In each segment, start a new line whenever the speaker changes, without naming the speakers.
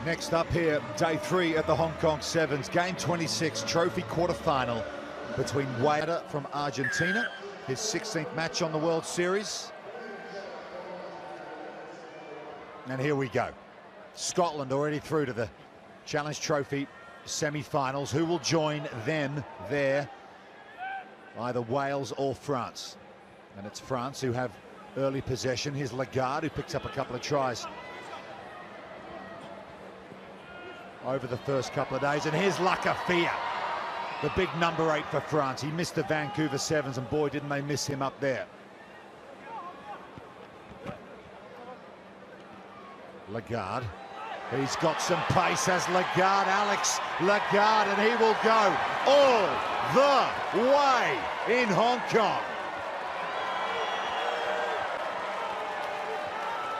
Next up here, day 3 at the Hong Kong Sevens, game 26, trophy quarterfinal between Wales from Argentina, his 16th match on the World Series. And here we go. Scotland already through to the Challenge Trophy semi-finals. Who will join them there? Either Wales or France. And it's France who have early possession. Here's Lagarde, who picks up a couple of tries over the first couple of days. And here's Lacafia, the big number 8 for France. He missed the Vancouver Sevens, and boy, didn't they miss him up there. Lagarde, he's got some pace as Lagarde, Alex Lagarde, and he will go all the way in Hong Kong.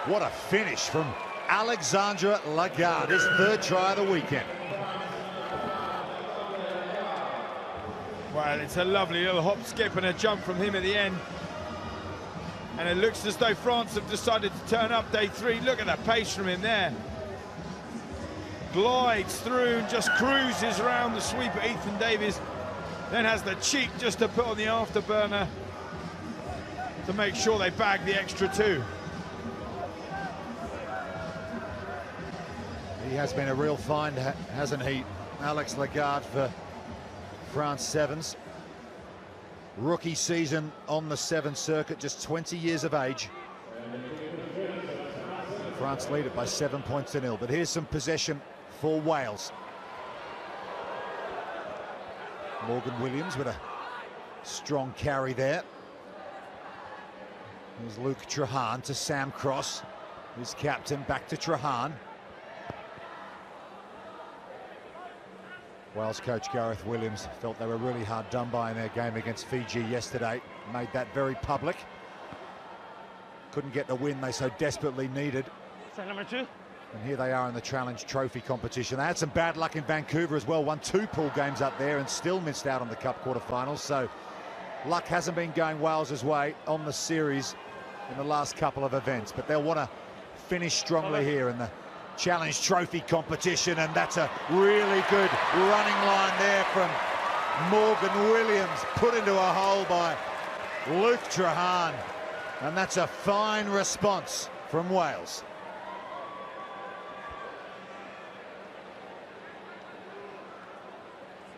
What a finish from Alexandre Lagarde, his 3rd try of the weekend.
Well, it's a lovely little hop, skip and a jump from him at the end. And it looks as though France have decided to turn up day 3. Look at that pace from him there. Glides through and just cruises around the sweeper Ethan Davies. Then has the cheek just to put on the afterburner to make sure they bag the extra 2.
He has been a real find, hasn't he, Alex Lagarde, for France Sevens. Rookie season on the Sevens circuit, just 20 years of age. France lead it by 7 points to 0, but here's some possession for Wales. Morgan Williams with a strong carry there. Here's Luke Trahan to Sam Cross, his captain, back to Trahan. Wales coach Gareth Williams felt they were really hard done by in their game against Fiji yesterday. Made that very public. Couldn't get the win they so desperately needed.
Number 2.
And here they are in the Challenge Trophy competition. They had some bad luck in Vancouver as well. Won 2 pool games up there and still missed out on the Cup quarterfinals. So luck hasn't been going Wales' way on the series in the last couple of events. But they'll want to finish strongly here in the Challenge Trophy competition, and that's a really good running line there from Morgan Williams, put into a hole by Luke Trahan, and that's a fine response from Wales.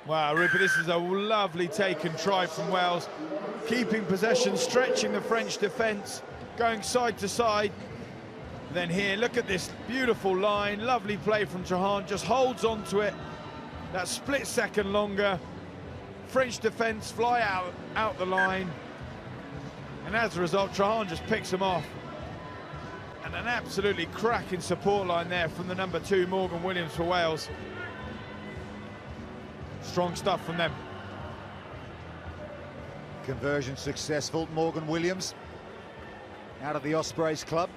Wow, Rupert, this is a lovely take and try from Wales, keeping possession, stretching the French defence, going side to side. Then here, look at this beautiful line, lovely play from Trahan, just holds on to it, that split second longer. French defence fly out the line, and as a result, Trahan just picks them off. And an absolutely cracking support line there from the number 2, Morgan Williams, for Wales. Strong stuff from them.
Conversion successful. Morgan Williams out of the Ospreys club.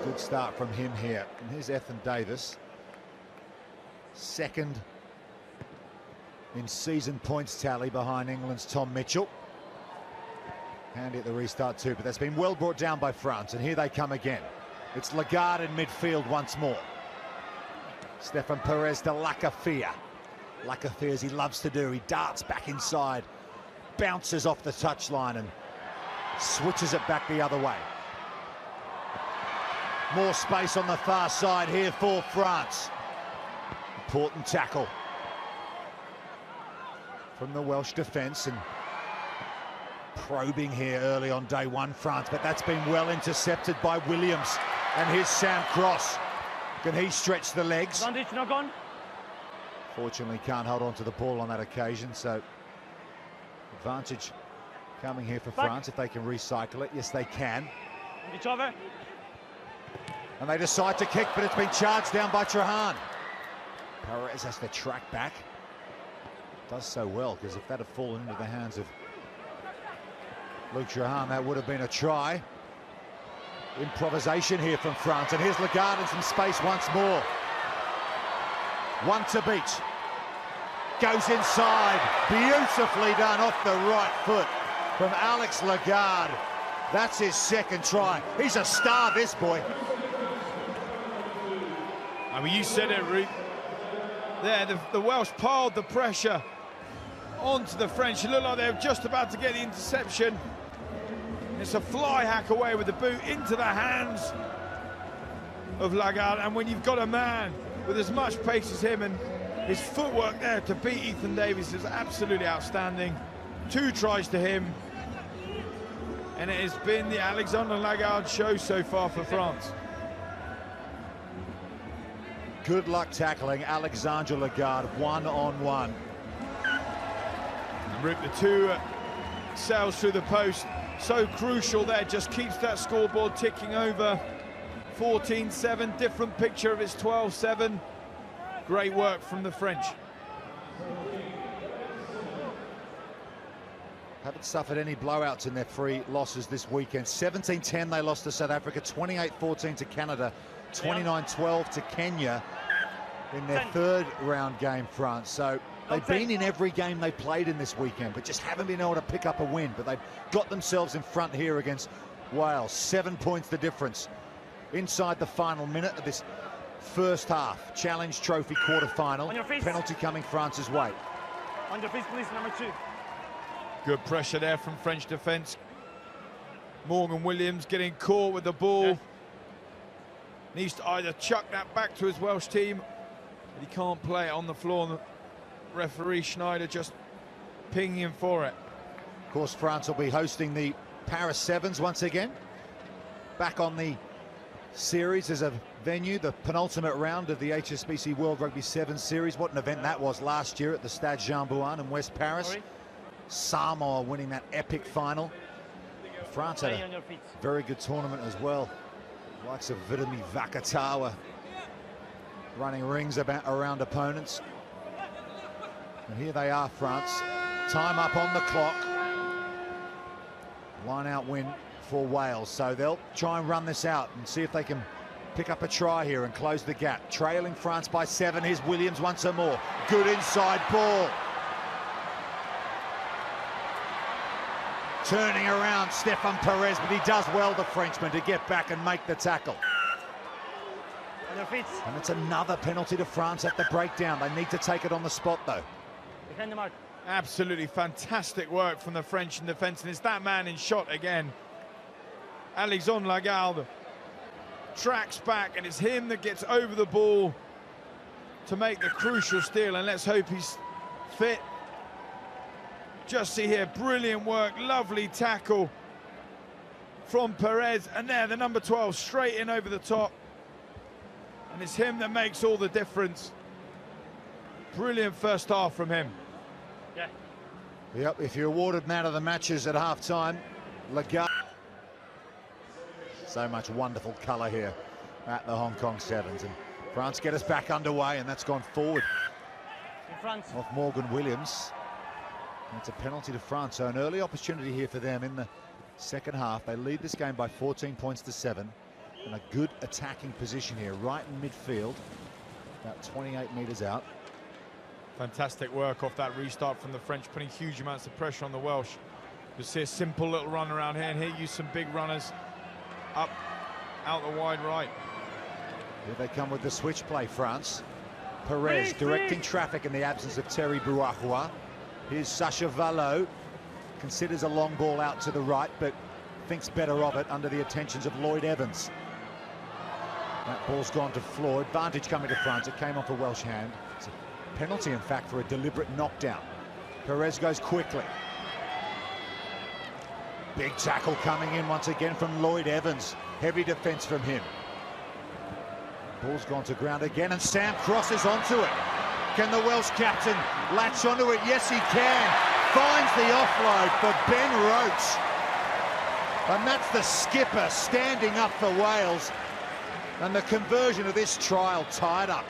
Good start from him here. And here's Ethan Davis, 2nd in season points tally behind England's Tom Mitchell. Handy at the restart too, but that's been well brought down by France, and here they come again. It's Lagarde in midfield once more. Stefan Perez to Lacafia. Lacafia, as he loves to do, he darts back inside, bounces off the touchline and switches it back the other way. More space on the far side here for France. Important tackle from the Welsh defence, and probing here early on day 1, France, but that's been well intercepted by Williams. And here's Sam Cross. Can he stretch the legs?
Advantage not gone.
Fortunately, can't hold on to the ball on that occasion, so advantage coming here for France if they can recycle it. Yes, they can.
Each other.
And they decide to kick, but it's been charged down by Trahan. Perez has to track back. Does so well, because if that had fallen into the hands of Luke Trahan, that would have been a try. Improvisation here from France, and here's Lagarde in some space once more. 1 to beat. Goes inside, beautifully done off the right foot from Alex Lagarde. That's his second try. He's a star, this boy.
I mean, you said it, Ruth. There, the Welsh piled the pressure onto the French. It looked like they were just about to get the interception. It's a fly hack away with the boot into the hands of Lagarde. And when you've got a man with as much pace as him, and his footwork there to beat Ethan Davies is absolutely outstanding. 2 tries to him. And it has been the Alexandre Lagarde show so far for France.
Good luck tackling Alexandre Lagarde, one-on-one.
Rip, the 2 sails through the post. So crucial there, just keeps that scoreboard ticking over. 14-7, different picture of it's 12-7. Great work from the French.
Haven't suffered any blowouts in their 3 losses this weekend. 17-10 they lost to South Africa, 28-14 to Canada, 29-12 to Kenya in their 3rd round game, France. So they've been in every game they played in this weekend, but just haven't been able to pick up a win. But they've got themselves in front here against Wales. 7 points the difference inside the final minute of this first half. Challenge Trophy quarter-final. Penalty coming France's way.
On your feet, please, number 2.
Good pressure there from French defence. Morgan Williams getting caught with the ball.
Yeah.
Needs to either chuck that back to his Welsh team, but he can't play it on the floor. The referee Schneider just pinging him for it.
Of course, France will be hosting the Paris Sevens once again. Back on the series as a venue, the penultimate round of the HSBC World Rugby Sevens series. What an event that was last year at the Stade Jean-Bouin in West Paris.
Sorry.
Samoa winning that epic final. France had a very good tournament as well. Likes of Virimi Vakatawa running rings around opponents. And here they are, France. Time up on the clock. Line out win for Wales. So they'll try and run this out and see if they can pick up a try here and close the gap. Trailing France by 7. Here's Williams once more. Good inside ball. Turning around Stefan Perez, but he does well, the Frenchman, to get back and make the tackle.
On your feet.
And it's another penalty to France at the breakdown. They need to take it on the spot, though.
Behind the mark.
Absolutely fantastic work from the French in defence, and it's that man in shot again. Alexandre Lagarde tracks back, and it's him that gets over the ball to make the crucial steal, and let's hope he's fit. Just see here, brilliant work, lovely tackle from Perez, and there the number 12 straight in over the top, and it's him that makes all the difference. Brilliant first half from him.
Yeah.
Yep, if you're awarded man of the matches at half-time, Lagarde. So much wonderful colour here at the Hong Kong Sevens, and France get us back underway, and that's gone forward
In front.
off Morgan Williams. It's a penalty to France, so an early opportunity here for them in the second half. They lead this game by 14 points to 7, and a good attacking position here, right in midfield, about 28 metres out.
Fantastic work off that restart from the French, putting huge amounts of pressure on the Welsh. You'll see a simple little run around here, and here use some big runners up, out the wide right.
Here they come with the switch play, France. Perez directing traffic in the absence of Terry Bouahua. Here's Sacha Valot, considers a long ball out to the right, but thinks better of it under the attentions of Lloyd Evans. That ball's gone to Floyd. Advantage coming to France. It came off a Welsh hand. It's a penalty, in fact, for a deliberate knockdown. Perez goes quickly. Big tackle coming in once again from Lloyd Evans. Heavy defence from him. Ball's gone to ground again, and Sam crosses onto it. Can the Welsh captain latch onto it? Yes, he can. Finds the offload for Ben Roach. And that's the skipper standing up for Wales. And the conversion of this trial tied up.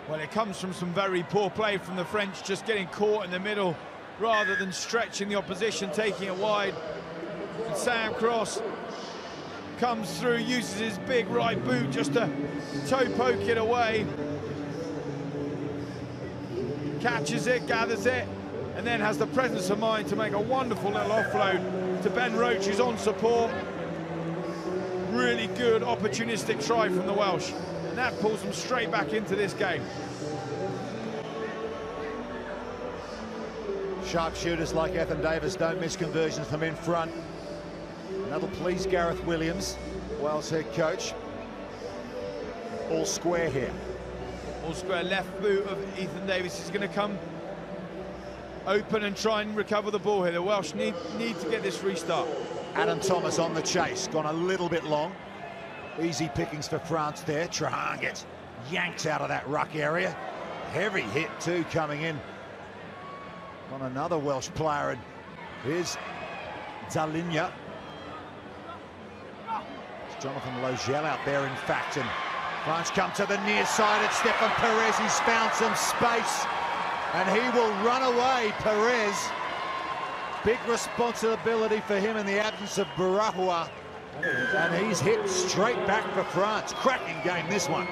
Well, it comes from some very poor play from the French, just getting caught in the middle rather than stretching the opposition, taking it wide. And Sam Cross comes through, uses his big right boot just to toe poke it away. Catches it, gathers it, and then has the presence of mind to make a wonderful little offload to Ben Roach, who's on support. Really good opportunistic try from the Welsh, and that pulls them straight back into this game.
Sharpshooters like Ethan Davis don't miss conversions from in front. And that'll please Gareth Williams, Wales head coach. All square here.
All square. Left boot of Ethan Davis is going to come open and try and recover the ball here. The Welsh need to get this restart.
Adam Thomas on the chase, gone a little bit long. Easy pickings for France there. Trahan gets yanked out of that ruck area. Heavy hit too coming in on another Welsh player, and here's Dalinja. It's Jonathan Logel out there, in fact, and France come to the near side at Stefan Perez. He's found some space, and he will run away, Perez. Big responsibility for him in the absence of Barahua, and he's hit straight back for France. Cracking game, this one.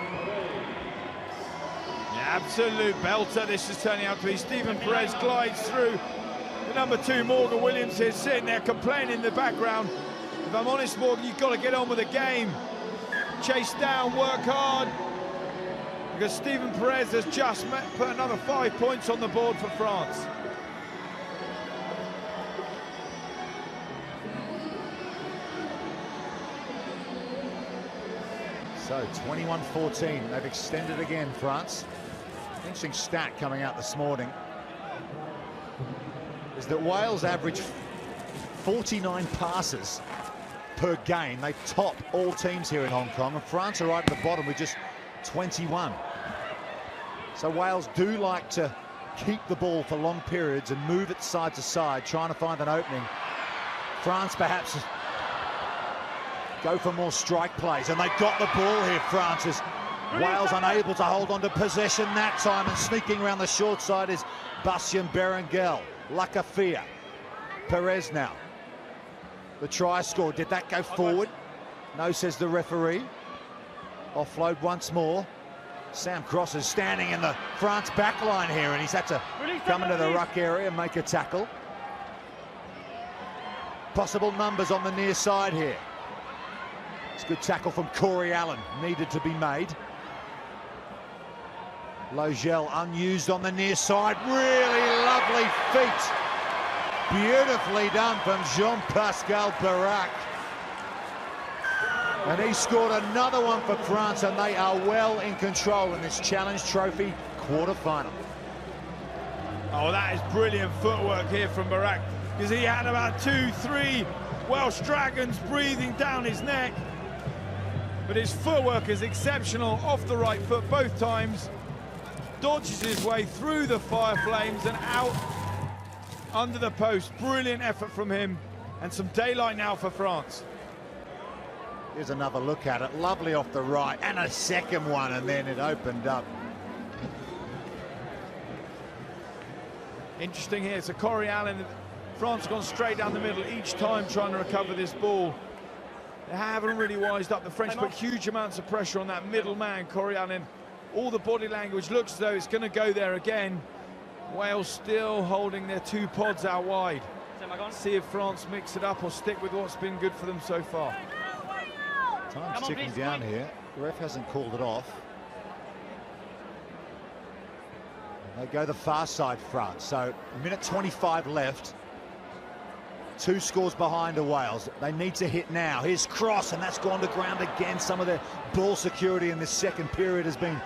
Absolute belter this is turning out to be. Stephen Perez glides through. The number 2, Morgan Williams, is sitting there complaining in the background. If I'm honest, Morgan, you've got to get on with the game. Chase down, work hard. Because Stephen Perez has just put another 5 points on the board for France.
So 21-14, they've extended again, France. Interesting stat coming out this morning is that Wales average 49 passes per game. They top all teams here in Hong Kong, and France are right at the bottom with just 21. So Wales do like to keep the ball for long periods and move it side to side, trying to find an opening. France perhaps go for more strike plays, and they got the ball here, France, is Wales unable to hold on to possession that time, and sneaking around the short side is Bastien Berengel. Lakafia. Perez now. The try scored. Did that go forward? No, says the referee. Offload once more. Sam Cross is standing in the France back line here, and he's had to come into the ruck area and make a tackle. Possible numbers on the near side here. It's a good tackle from Corey Allen, needed to be made. Logel unused on the near side. Really lovely feet. Beautifully done from Jean-Pascal Barak. And he scored another one for France, and they are well in control in this Challenge Trophy quarter-final.
Oh, that is brilliant footwork here from Barak, because he had about 2-3 Welsh Dragons breathing down his neck. But his footwork is exceptional, off the right foot both times. Dodges his way through the fire flames and out under the post. Brilliant effort from him, and some daylight now for France.
Here's another look at it. Lovely off the right, and a second one, and then it opened up.
Interesting here. So Corey Allen, France gone straight down the middle each time trying to recover this ball. They haven't really wised up. The French put huge amounts of pressure on that middle man, Corey Allen. All the body language looks as though it's going to go there again. Wales still holding their 2 pods out wide. See if France mix it up or stick with what's been good for them so far.
Time's ticking down here. The ref hasn't called it off. They go the far side, France. So minute 25 left. 2 scores behind to Wales. They need to hit now. Here's Cross, and that's gone to ground again. Some of the ball security in this second period has been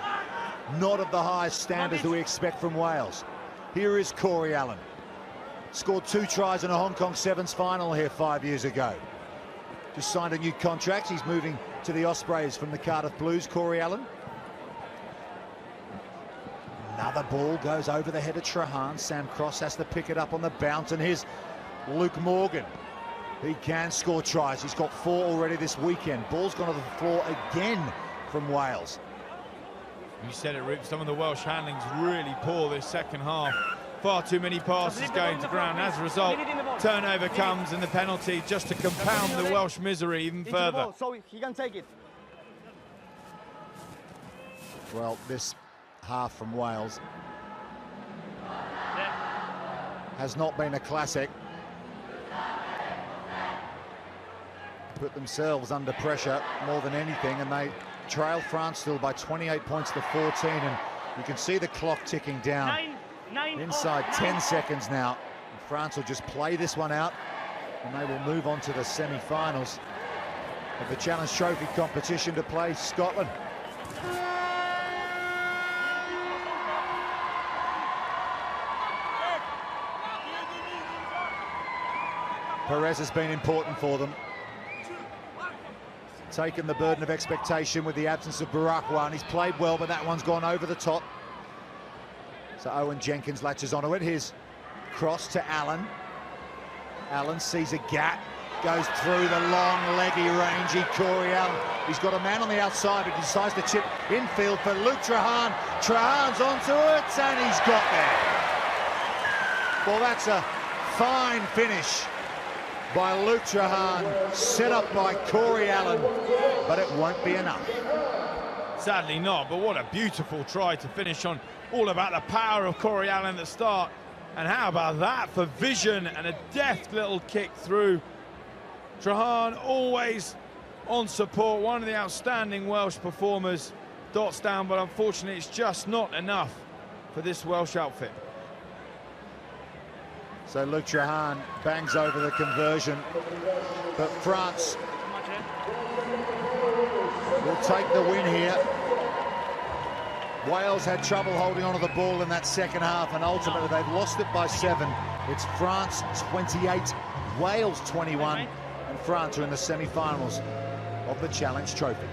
not of the highest standards that we expect from Wales. Here is Corey Allen. Scored 2 tries in a Hong Kong Sevens final here 5 years ago. Just signed a new contract. He's moving to the Ospreys from the Cardiff Blues, Corey Allen. Another ball goes over the head of Trahan. Sam Cross has to pick it up on the bounce, and here's Luke Morgan. He can score tries. He's got 4 already this weekend. Ball's gone to the floor again from Wales.
You said it, Rip. Some of the Welsh handling's really poor this second half. Far too many passes going to ground. As a result, turnover comes, and the penalty just to compound the Welsh misery even further.
So he can take it.
Well, this half from Wales has not been a classic. Put themselves under pressure more than anything, and they trail France still by 28 points to 14, and you can see the clock ticking down. Inside 10 seconds now. And France will just play this one out, and they will move on to the semi-finals of the Challenge Trophy competition to play Scotland. Perez has been important for them. Taken the burden of expectation with the absence of Barakwa, and he's played well, but that one's gone over the top. So Owen Jenkins latches onto it. His cross to Allen. Allen sees a gap, goes through the long, leggy, rangy Corey Allen. He's got a man on the outside, but he decides to chip infield for Luke Trahan. Trahan's onto it, and he's got there. Well, that's a fine finish by Luke Trahan, set up by Corey Allen, but it won't be enough.
Sadly not, but what a beautiful try to finish on. All about the power of Corey Allen at the start. And how about that for vision and a deft little kick through. Trahan always on support, one of the outstanding Welsh performers. Dots down, but unfortunately it's just not enough for this Welsh outfit.
So Luke Trahan bangs over the conversion, but France will take the win here. Wales had trouble holding on to the ball in that second half, and ultimately they've lost it by 7. It's France 28, Wales 21, and France are in the semi-finals of the Challenge Trophy.